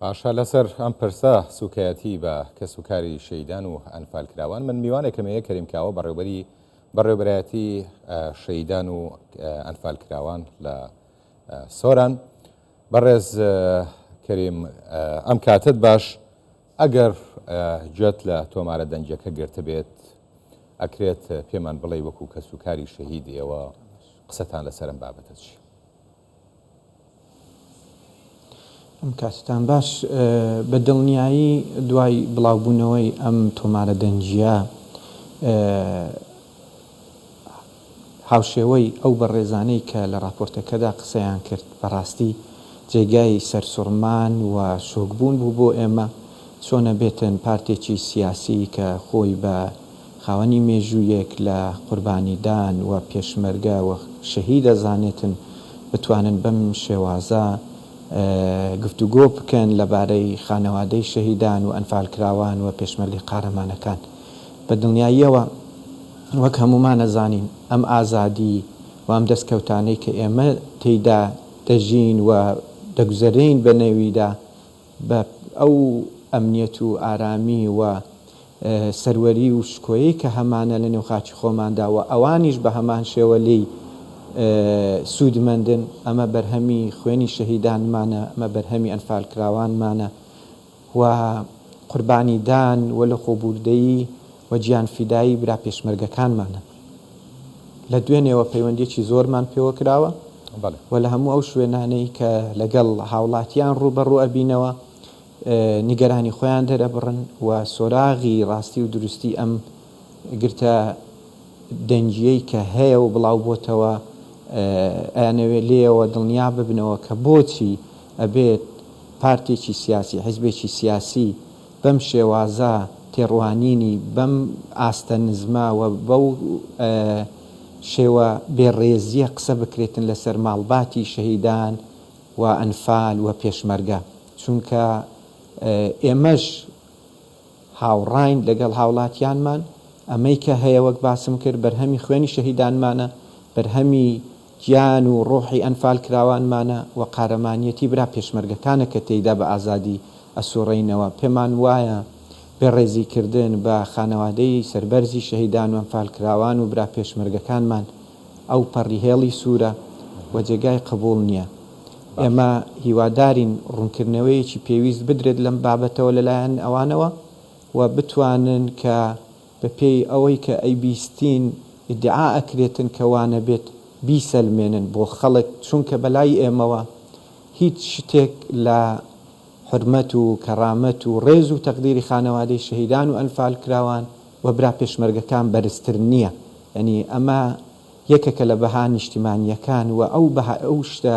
باشا لەسەر ئەم پرسە سوکایەتی بە کەس و کاری شەیدان و ئەنفالکراوان من میوانێکمەیە کەریمکاوە بەڕێوەبەرایەتی شەیدان و ئەنفالکراوان لە سۆران بەڕێز کەریم ئەم کاتت باش ئەگەر گوێت لە تۆمارە دەنجەکە گرتە بێت ئەکرێت پێمان بڵێ وەکو کەس و کاری شەهیدی ئێوە قسەتان لەسەر ئەم بابەتە چی؟ ئەم کاتتان باش بە دڵنیایی دوای بڵاوبوونەوەی ئەم تۆمارە دەنجیە هاوشێوەی ئەو بەڕێزانەی کە لە راپۆرتەکەدا قسەیان کرد بەڕاستی جێگای سەرسوڕمان و شۆکبوون بوو بۆ ئێمە چۆنە بێتن پارتێکی سیاسی کە خۆی بە خاوەنی مێژوویەک لە قوربانیدان و پێشمەرگە و شەهید دەزانێتن بتوانن بەم شێوازە گفتوگۆ بکەن لەبارەی خانەوادەی شەهیدان و ئەنفالکراوان و پێشمەرگی قارەمانەکان بە دڵنیاییەوە وەک هەمومان نەزانین ئەم ئازادی و ئەم دەستکەوتانەی کە ئێمە تێیدا دەژین و دەگوزەرین بە نێویدا بە ئەو ئەمنیەت و ئارامی و سەروەری و شکۆیی کە هەمانە لە نێو خاچی خۆماندا و ئەوانیش بە هەمان شێوە لی سوودمەندن ئەمە بەرهەمی خوێنی شەهیدانمانە ئەمە بەرهەمی ئەنفالکراوانمانە و قوربانیدان و لە خۆبوردەیی و گیانفیدایی برا پێشمەرگەکانمانە لە دوێنێەوە پەیوەندیەکی زۆرمان پێوە کراوە و لە هەموو ئەو شوێنانەی کە لەگەڵ هاوڵاتیان ڕوبەڕوو ئەبینەوە نیگەرانی خۆیان دەرەبڕن و سۆراغی ڕاستی و دروستی ئەم گرتە دەنجیەی کە هەیە و بڵاو بۆتەوە ئەیانەوێت لێەوە دڵنیا ببنەوە کە بۆچی ئەبێت پارتێکی سیاسی حیزبێکی سیاسی بەم شێوازە تێڕوانینی بەم ئاستە نزمە و بەو شێوە بێڕێزیە قسە بکرێتن لەسەر ماڵباتی شەهیدان و ئەنفال و پێشمەرگە چونکە ئێمەش هاوڕاین لەگەڵ هاوڵاتیانمان ئەمەی کە هەیە وەک باسم کرد بەرهەمی خوێنی شەهیدانمانە بەرهەمی گیان و ڕۆحی ئەنفالکراوانمانە و قارەمانیەتی برا پێشمەرگەکانە کە تێیدا بە ئازادی ئەسوڕینەوە پێمان وایە بێڕێزیکردن بە خانەوادەی سەربەرزی شەهیدان و ئەنفالکراوان و برا پێشمەرگەکانمان ئەو پەڕیهێڵی سوورە و جێگای قبوڵ نییە ئێمە هیوادارین ڕوونکردنەوەیەکی پێویست بدرێت لەم بابەتەوە لەلایەن ئەوانەوە و بتوانن کە بەپێی ئەوەی کە ئەیبیستین ئیدعا ئەکرێتن کەوانە بێت بیسەلمێنن بۆ خەڵک چونکە بەلای ئێمەوە هیچ شتێک لە حرمەت و کەرامەت و ڕێز و تەقدیری خانەوادەی شەهیدان و ئەنفالکراوان و برا پێشمەرگەکان بەرزتر نییە یعنی ئەمە یەکێکە لە بەها نیشتیمانیەکان و ئەو شتە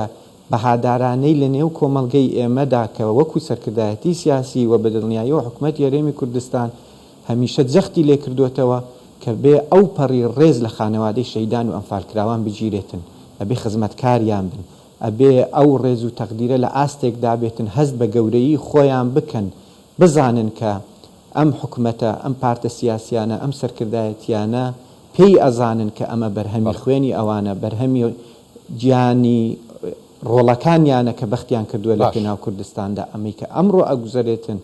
بەهادارانەی لە نێو کۆمەڵگەی ئێمەدا کە وەکو سەرکردایەتی سیاسی و بەدڵنیایی و حکومەت یاریێمی کوردستان هەمیشە جەختی لێ کردوێتەوە کە بێ ئەو پەڕی ڕێز لە خانەوادەی شەهیدان و ئەنفالکراوان بگیرێتن ئەبێ خزمەتکاریان بن ئەبێ ئەو ڕێز و تەقدیرە لە ئاستێکدا بێتن هەست بە گەورەیی خۆیان بکەن بزانن کە ئەم حکومەتە ئەم پارتە سیاسیانە ئەم سەرکردایەتیانە پێی ئەزانن کە ئەمە بەرهەمی خوێنی ئەوانە بەرهەمی گیانی ڕۆڵەکانیانە کە بەختیان کردووە لە پێناو کوردستاندا ئەمەی کە ئەمڕۆ ئەگوزارێتن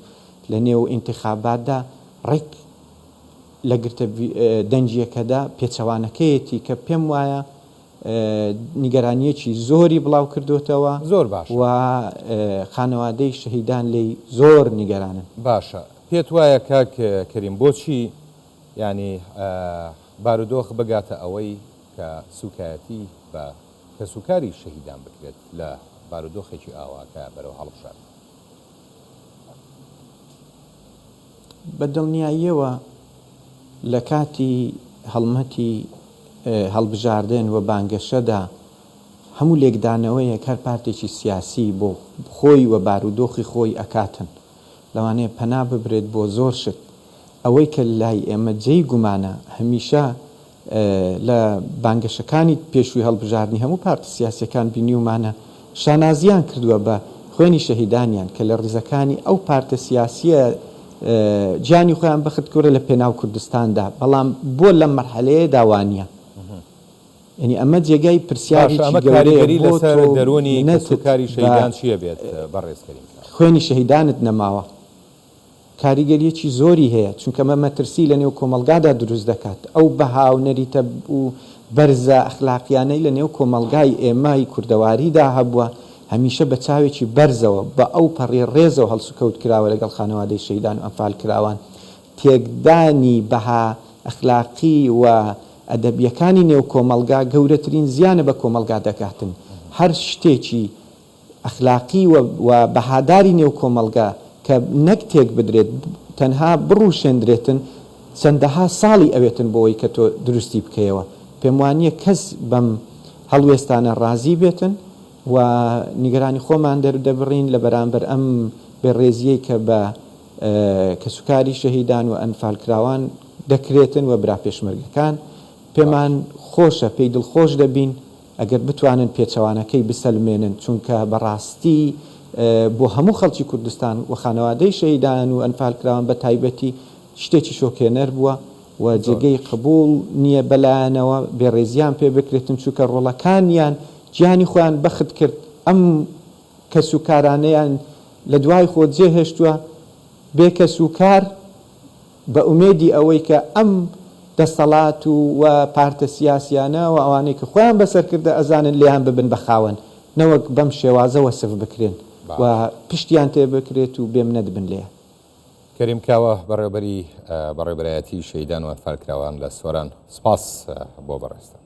لە نێو ئینتیخاباتدا ڕێک لە گرتە دەنجیەکەدا پێچەوانەکەیەتی کە پێم وایە نیگەرانیەکی زۆری بڵاو کردوێتەوە زۆر باش و خانەوادەی شەهیدان لی زۆر نیگەرانن باشە پێت وایە کاک کەریم بۆچی ینی بارودۆخ بگاتە ئەوەی کە سوکایەتی بە کە سوکاری شەهیدان بکرێت لە بارودۆخێکی ئاواکە بەرەو هەڵبژار بە دڵنیاییەوە لە کاتی هەڵمەتی هەڵبژاردن و بانگەشەدا هەموو لێکدانەوەیە هەر پارتێکی سیاسی بۆ خۆی و بارودۆخی خۆی ئەکاتن لەوانەیە پەنا ببرێت بۆ زۆر شت ئەوەی کە لای ئێمە جێی گومانە هەمیشە لە بانگەشەکانی پێشووی هەڵبژاردننی هەموو پارتە سیاسیەکان بینیومانە شانازیان کردووە بە خوێنی شەهیدانیان کە لە ڕیزەکانی ئەو پارتە سیاسیە گیانی خۆیان بەخت کورە لە پێناو کوردستاندا بەڵام بۆ لەم مەرحەلەیە داوانیە ینی ئەمە جێگای پرسیاری کاریگەری لەسەر دەرونی سوکاری شەهیدان چییە بێت بەڕێزکەریم خوێنی شەهیدانت نەماوە کاریگەریەکی زۆری هەیە چونکە مە مەترسی لە نێو کۆمەلگادا دروست دەکات ئەو بەهاو نەریتە و بەرزە ئەخلاقیانەی لە نێو کۆمەلگای ئێمای کوردەواریدا هەبووە هەمیشە بە چاوێکی بەرزەوە بە ئەو پەڕی ڕێزەوە هەڵسوکەوت کراوە لەگەڵ خانەوادەی شەهیدان و ئەنفال کراوان تێکدانی بەها ئەخلاقی و ئەدەبیەکانی نێو کۆمەلگا گەورەترین زیانە بە کۆمەلگا دەکاتن هەر شتێکی ئەخلاقی و بەهاداری نێو کۆمەلگا کە نەک تێک بدرێت تەنها بڕوشێندرێتن چەندەها ساڵی ئەوێتن بۆەوەی کە تۆ دروستی بکەیەوە پێم وانییە کەس بەم هەڵوێستانە ڕازی بێتن و نیگەرانی خۆمان دەبڕین لە بەرامبەر ئەم بێڕێزیەی کە بە کەسوکاری شەهیدان و ئەنفال کراوان دەکرێتن و برا پێشمەرگەکان پێمان خۆشە پێی دڵخۆش دەبین ئەگەر بتوانن پێچەوانەکەی بسەلمێنن چونکە بەڕاستی بۆ هەموو خەڵکی کوردستان و خانەوادەی شەهیدان و ئەنفال کراوان بە تایبەتی شتێکی شۆکێنەر بووە و جێگەی قبول نییە بەلایەنەوە بێڕێزیان پێ بکرێتن چونکە ڕۆڵەکانیان گیانی خۆیان بەخت کرد ئەم کەسوکارانەیان لە دوای خۆ جێهێشتووە بێ کەسوکار بە ئومێدی ئەوەی کە ئەم دەسەڵات و پارتە سیاسیانە و ئەوانەی کە خۆیان بەسەر کردە ئەزانن لیان ببن بەخاوەن نەوەک بەم شێوازە وەسف بکرێن و پشتیان تێ بکرێت و بێم نەدبن لێ کەریم کاوە بەڕێوەبەری بەڕێوەبەرایەتی شەهیدان و ئەنفال کراوان لە سۆران سپاس بۆ بەڕێستە